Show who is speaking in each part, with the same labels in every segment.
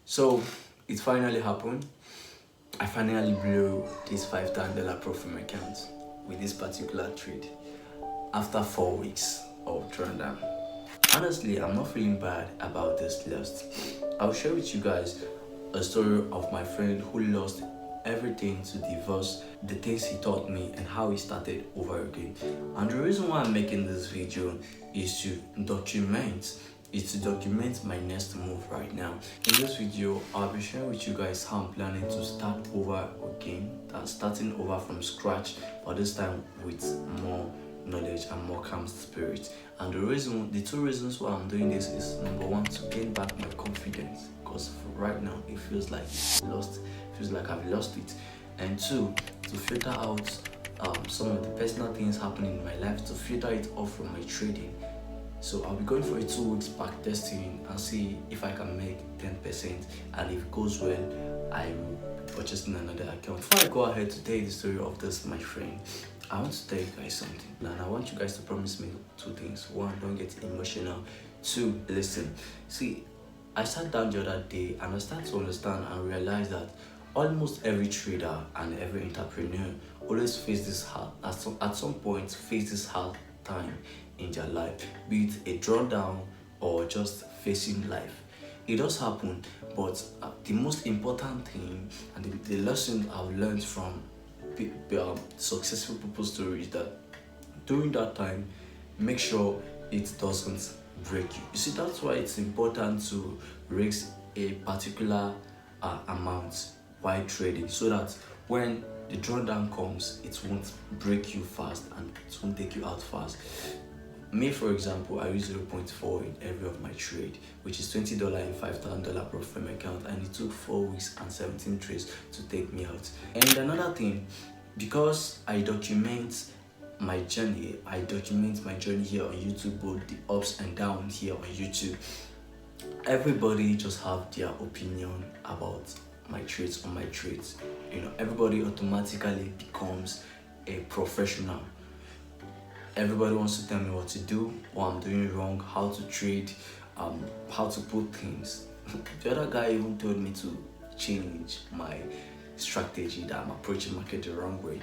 Speaker 1: So it finally happened. I finally blew this $5,000 profit from my account with this particular trade after 4 weeks of drawdown. Honestly, I'm not feeling bad about this loss. I'll share with you guys a story of my friend who lost everything to divorce, the things he taught me, and how he started over again. And the reason why I'm making this video is to document my next move right now. In this video, I'll be sharing with you guys how I'm planning to start over again, starting over from scratch, but this time with more knowledge and more calm spirit. And the two reasons why I'm doing this is, number one, to gain back my confidence, because right now it feels like I've lost it, and two, to filter out some of the personal things happening in my life, to filter it off from my trading. So I'll be going for a 2 weeks back testing and see if I can make 10%, and if it goes well, I will be purchasing another account. Before I go ahead to tell you the story of this, my friend, I want to tell you guys something, and I want you guys to promise me 2 things. 1, don't get emotional. 2, listen. See, I sat down the other day and I started to understand and realize that almost every trader and every entrepreneur always face this hard, at some point face this hard time in their life, be it a drawdown or just facing life. It does happen, but the most important thing and the lesson I've learned from successful people's story is that during that time, make sure it doesn't break you. You see, that's why it's important to raise a particular amount while trading, so that when the drawdown comes, it won't break you fast and it won't take you out fast. Me, for example, I use 0.4 in every of my trade, which is $20 and $5,000 profit from my account, and it took 4 weeks and 17 trades to take me out. And another thing, because I document my journey here on YouTube, both the ups and downs here on YouTube. Everybody just have their opinion about my trades on my trades. You know, everybody automatically becomes a professional. Everybody wants to tell me what to do, what I'm doing wrong, how to trade, how to put things. The other guy even told me to change my strategy, that I'm approaching market the wrong way,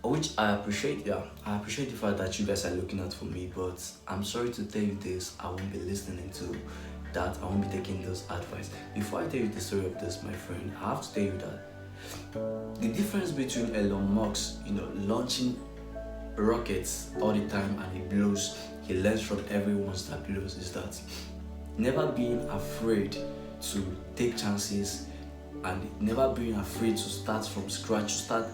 Speaker 1: which I appreciate. Yeah, I appreciate the fact that you guys are looking out for me, but I'm sorry to tell you this, I won't be listening to that. I won't be taking those advice. Before I tell you the story of this, my friend, I have to tell you that the difference between Elon Musk, launching rockets all the time and he blows, he learns from everyone that blows, is that never being afraid to take chances and never being afraid to start from scratch, start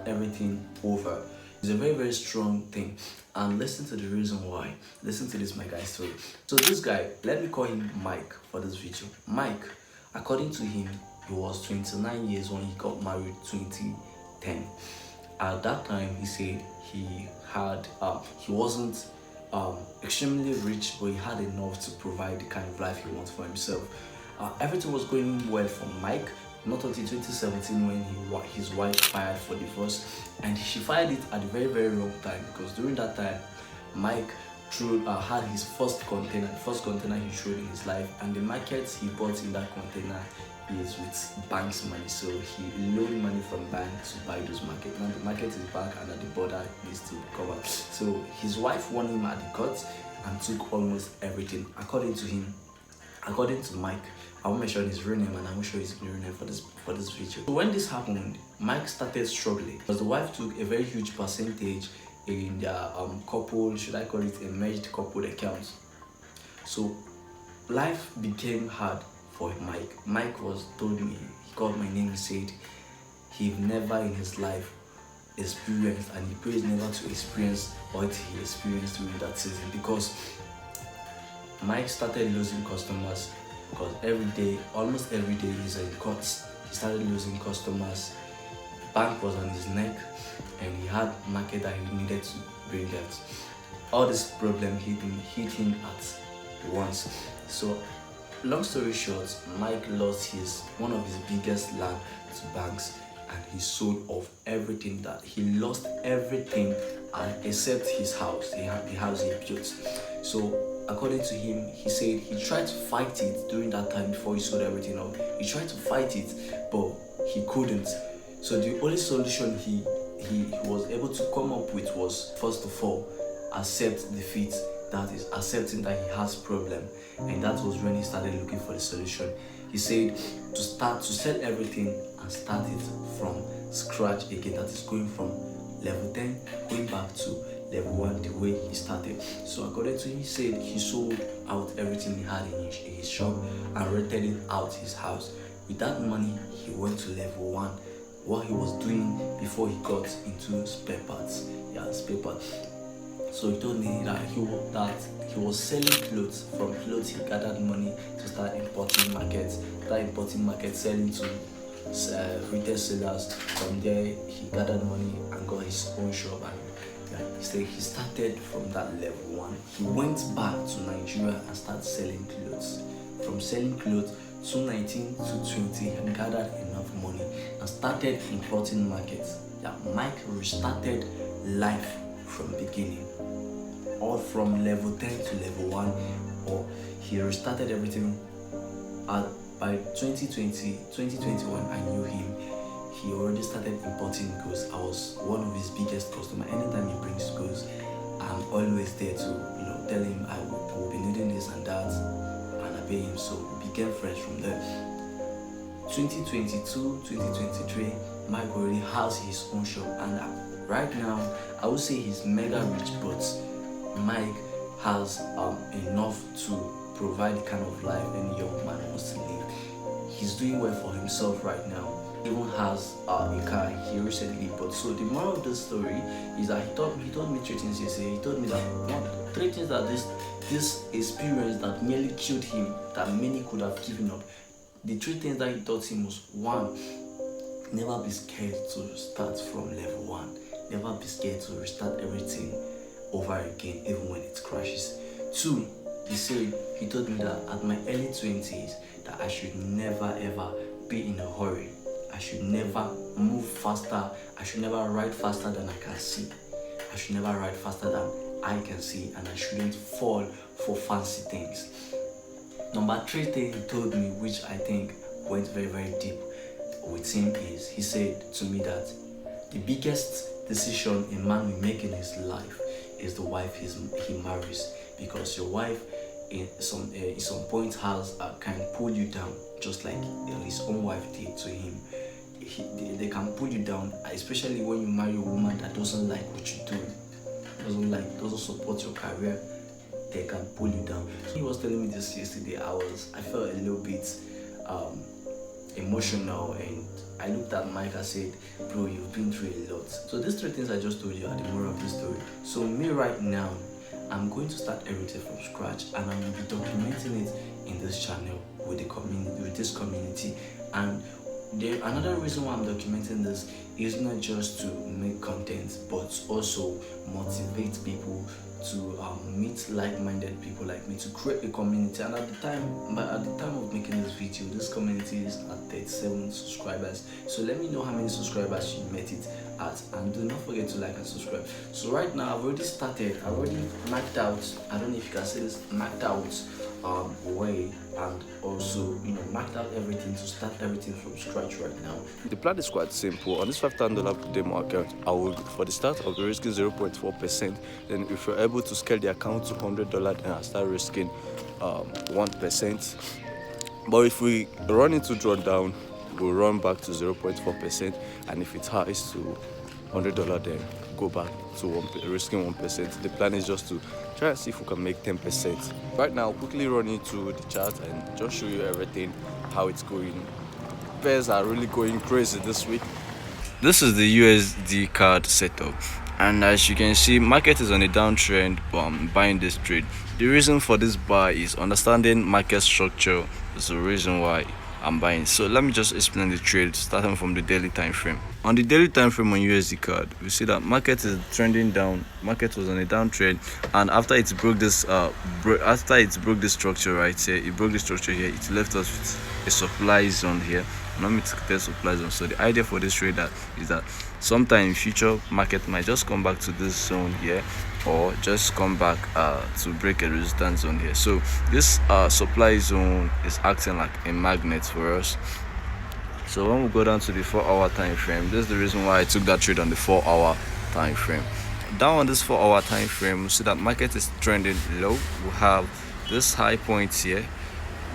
Speaker 1: everything over. It's a very, very strong thing. And listen to the reason why. Listen to this, my guy's story. So this guy, let me call him Mike for this video. Mike, according to him, he was 29 years when he got married 2010. At that time, he said he wasn't extremely rich, but he had enough to provide the kind of life he wants for himself. Everything was going well for Mike, not until 2017 when his wife filed for divorce, and she filed it at a very, very wrong time, because during that time Mike had his first container he showed in his life, and the market he bought in that container is with bank's money. So he loaned money from bank to buy those market. Now the market is back and at the border needs to be covered. So his wife won him at the court and took almost everything, according to him. According to Mike, I won't mention his real name, and I won't show his real name for this video. So when this happened, Mike started struggling because the wife took a very huge percentage in their couple, should I call it a merged couple account. So life became hard for Mike. Mike told me, he called my name, he said he never in his life experienced, and he prays never to experience what he experienced during that season, because Mike started losing customers, because almost every day he's in courts, he started losing customers. Bank was on his neck, and he had market that he needed to bring out. All this problem hit him at once. So long story short, Mike lost one of his biggest land to banks, and he sold off everything. That he lost everything except his house, the house he built. So according to him, he said he tried to fight it during that time before he sold everything up. He tried to fight it, but he couldn't. So the only solution he was able to come up with was, first of all, accept defeat. That is accepting that he has problem, and that was when he started looking for the solution. He said to sell everything and start it from scratch again. That is going from level 10 going back to level 1 the way he started. So according to him, he said he sold out everything he had in his shop and rented out his house. With that money, he went to level 1. What he was doing before he got into spare parts. Spare parts. So he told me that he was selling clothes. From clothes, he gathered money to start importing markets. Selling to retail sellers. From there, he gathered money and got his own shop. And he said he started from that level 1. He went back to Nigeria and started selling clothes. From selling clothes, 2019 to 20, he gathered enough money and started importing markets. Mike restarted life from beginning, or from level 10 to level 1, or he restarted everything. By 2021, I knew him. He already started importing goods. I was one of his biggest customers. Anytime he brings goods, I'm always there to tell him I will be needing this and that, and I pay him. So we became friends from there. 2022, 2023, Mike already has his own shop, and right now I would say he's mega rich, but Mike has enough to provide the kind of life any young man wants to live. He's doing well for himself right now. He even has a car he recently bought. So the moral of the story is that he told me 3 things yesterday. He told me that 3 things that this experience that nearly killed him, that many could have given up. The 3 things that he taught him was: 1, never be scared to start from level 1. Never be scared to restart everything over again, even when it crashes. 2, he told me that at my early 20s, that I should never ever be in a hurry. I should never move faster. I should never ride faster than I can see. I should never ride faster than I can see, and I shouldn't fall for fancy things. Number 3 thing he told me, which I think went very, very deep with him, is he said to me that the biggest decision a man will make in his life is the wife he marries, because your wife in some point can pull you down, just like his own wife did to him. They can pull you down, especially when you marry a woman that doesn't like what you do, doesn't support your career. They can pull you down. So he was telling me this yesterday. I felt a little bit emotional, and I looked at Mike and said, bro, you've been through a lot. So these 3 things I just told you are the moral of the story. So me right now, I'm going to start everything from scratch, and I will be documenting it in this channel with this community. And another reason why I'm documenting this is not just to make content, but also motivate people to meet like-minded people like me, to create a community. And at the time of making this video, this community is at 37 subscribers. So let me know how many subscribers you met it at, and do not forget to like and subscribe. So right now I've already maxed out, I don't know if you can see this, maxed out way, and also maxed out everything to start everything from scratch right now.
Speaker 2: The plan is quite simple. On this $5,000 demo account, I will, for the start, I'll be risking 0.4%. Then if you're able to scale the account to $100, then I'll start risking 1%. But if we run into drawdown, we'll run back to 0.4%, and if it's highs to $100, then go back to risking 1%. The plan is just to try and see if we can make 10%. Right now, I'll quickly run into the chart and just show you everything, how it's going. Pairs are really going crazy this week. This is the USD card setup, and as you can see, market is on a downtrend, but I'm buying this trade. The reason for this buy is understanding market structure is the reason why I'm buying. So let me just explain the trade starting from the daily time frame. On the daily time frame on USD card, we see that market is trending down. Market was on a downtrend, and after it broke this structure right here, it broke the structure here, it left us with a supply zone here. non-mitigated supply zone. So the idea for this trade is that sometime in future market might just come back to this zone here, or just come back to break a resistance zone here. So this supply zone is acting like a magnet for us. So when we go down to the 4-hour time frame, this is the reason why I took that trade on the 4-hour time frame. Down on this 4-hour time frame, we see that market is trending low. We have this high point here,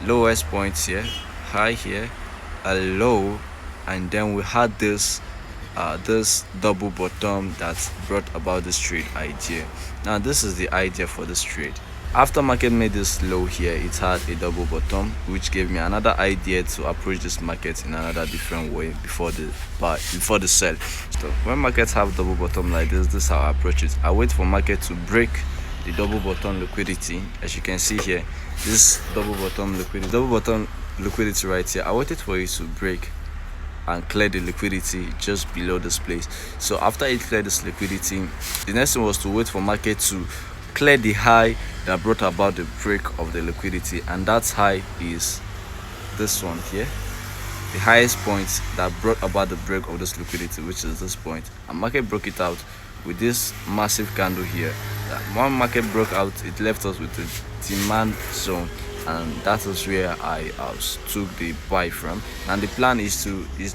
Speaker 2: lowest point here, high here, a low, and then we had this double bottom that brought about this trade idea. Now this is the idea for this trade. After market made this low here, it had a double bottom, which gave me another idea to approach this market in another different way before the sell. So when markets have double bottom like this is how I approach it. I wait for market to break the double bottom liquidity. As you can see here, this double bottom liquidity right here, I waited for it to break and clear the liquidity just below this place. So after it cleared this liquidity, the next thing was to wait for market to clear the high that brought about the break of the liquidity, and that high is this one here, the highest point that brought about the break of this liquidity, which is this point. And market broke it out with this massive candle here. One market broke out, it left us with the demand zone, and that is where I took the buy from. And the plan is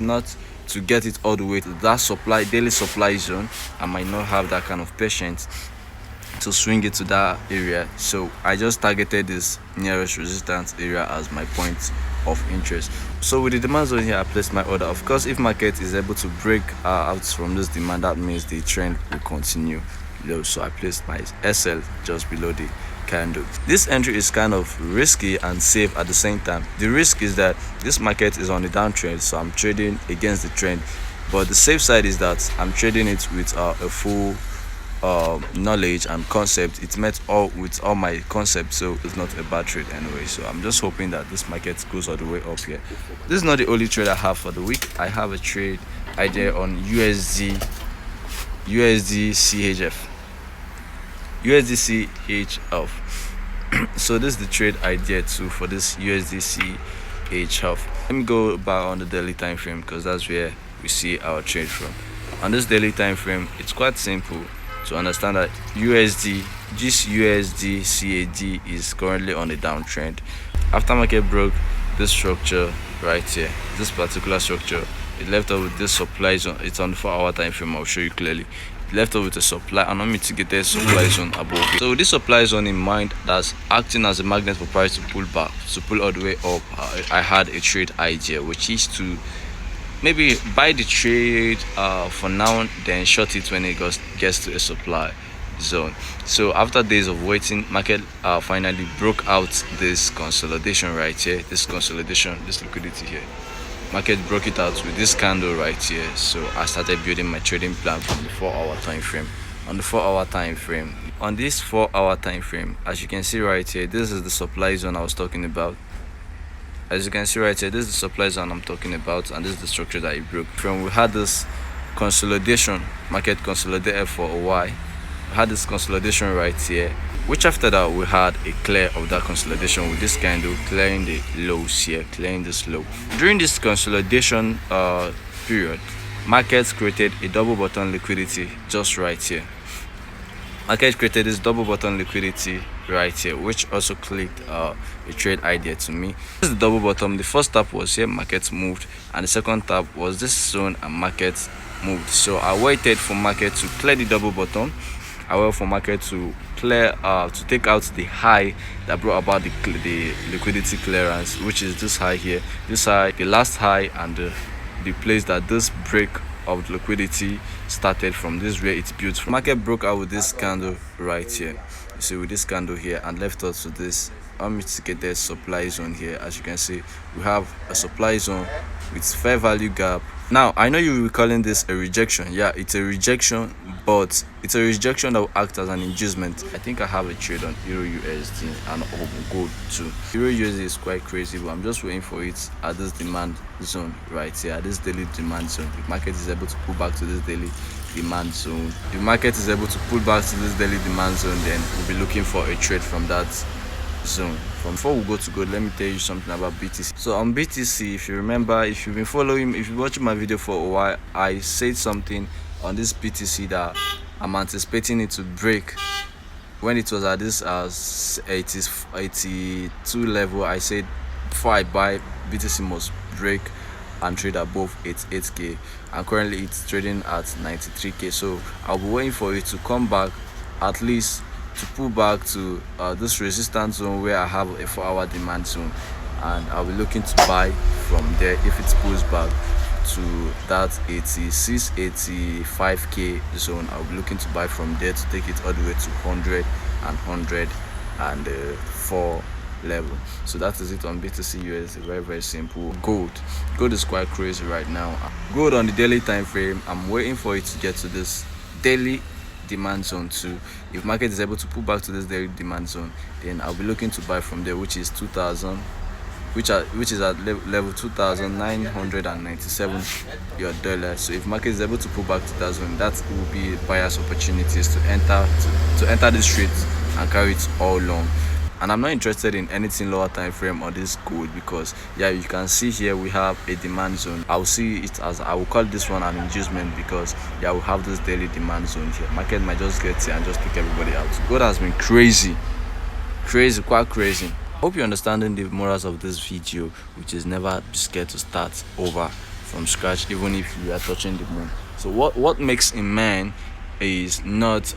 Speaker 2: not to get it all the way to that daily supply zone. I might not have that kind of patience to swing it to that area, so I just targeted this nearest resistance area as my point of interest. So with the demand zone here, I placed my order. Of course, if market is able to break out from this demand, that means the trend will continue low. So I placed my SL just below the candle. This entry is kind of risky and safe at the same time. The risk is that this market is on the downtrend, so I'm trading against the trend, but the safe side is that I'm trading it with a full knowledge and concept. It met with all my concepts, so it's not a bad trade anyway. So I'm just hoping that this market goes all the way up here. This is not the only trade I have for the week. I have a trade idea on USD CHF. So this is the trade idea too for this USD CHF. Let me go back on the daily time frame, because that's where we see our trade from. On this daily time frame, it's quite simple to understand that USD CAD is currently on a downtrend. After market broke this structure right here, this particular structure, it left off with this supply zone. It's on the 4-hour time frame. I'll show you clearly. It left off with a supply and unmitigated supply zone above it. So with this supply zone in mind, that's acting as a magnet for price to pull back, to pull all the way up, I had a trade idea, which is to maybe buy the trade for now, then short it when it gets to a supply zone. So after days of waiting, market finally broke out this consolidation right here, this liquidity here. Market broke it out with this candle right here. So I started building my trading plan from the 4-hour time frame. On the 4-hour time frame, on this 4-hour time frame, as you can see right here, this is the supply zone I was talking about. As you can see right here, this is the supply zone I'm talking about, and this is the structure that it broke from. We had this consolidation, market consolidated for a while. We had this consolidation right here, which after that we had a clear of that consolidation with this candle clearing the lows here, clearing this low. During this consolidation period, markets created a double bottom liquidity just right here. Market created this double bottom liquidity right here, which also clicked a trade idea to me. This is the double bottom. The first tap was here, markets moved, and the second tap was this zone and markets moved. So I waited for market to clear the double bottom. I waited for market to clear to take out the high that brought about the liquidity clearance, which is this high here, this high, the last high, and the place that this break of liquidity started from. This where it built from. Market broke out with this candle right here, you see, with this candle here, and left us with this unmitigated supply zone here. As you can see, we have a supply zone with fair value gap. Now I know you will be calling this a rejection. Yeah, it's a rejection, but it's a rejection that will act as an inducement. I think I have a trade on Euro USD and gold too. Euro USD is quite crazy, but I'm just waiting for it at this demand zone right here, at this daily demand zone. The market is able to pull back to this daily demand zone. If market is able to pull back to this daily demand zone, then we'll be looking for a trade from that zone. Before we go to gold, let me tell you something about BTC. So on BTC, if you remember, if you've been following, if you're watching my video for a while, I said something on this BTC that I'm anticipating it to break. When it was at this 82 level, I said before I buy, BTC must break and trade above 88k, and currently it's trading at 93k. So I'll be waiting for it to come back, at least to pull back to this resistance zone where I have a 4-hour demand zone, and I'll be looking to buy from there if it pulls back to that 86 85k zone. I'll be looking to buy from there to take it all the way to 100 and 104 level. So that is it on BTC USD. Very, very simple. Gold is quite crazy right now. Gold on the daily time frame, I'm waiting for it to get to this daily demand zone too. If market is able to pull back to this daily demand zone, then I'll be looking to buy from there, which is 2000, which is at level 2,997 your dollars. So if market is able to pull back to that zone, that will be buyer's opportunities to enter this trade and carry it all long. And I'm not interested in anything lower time frame or this gold, because you can see here we have a demand zone. I will call this one an inducement, because we have this daily demand zone here. Market might just get here and just pick everybody out. Gold has been quite crazy. Hope you're understanding the morals of this video, which is never be scared to start over from scratch, even if you are touching the moon. So what makes a man is not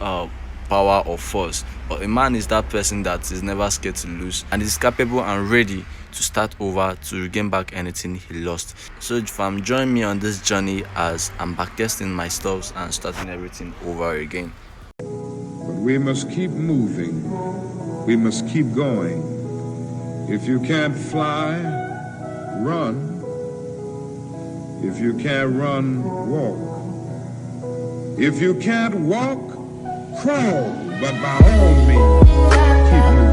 Speaker 2: power or force, but a man is that person that is never scared to lose and is capable and ready to start over to regain back anything he lost. So join me on this journey as I'm backtesting my stuffs and starting everything over again.
Speaker 3: But we must keep moving. We must keep going. If you can't fly, run. If you can't run, walk. If you can't walk, crawl. But by all means, keep moving.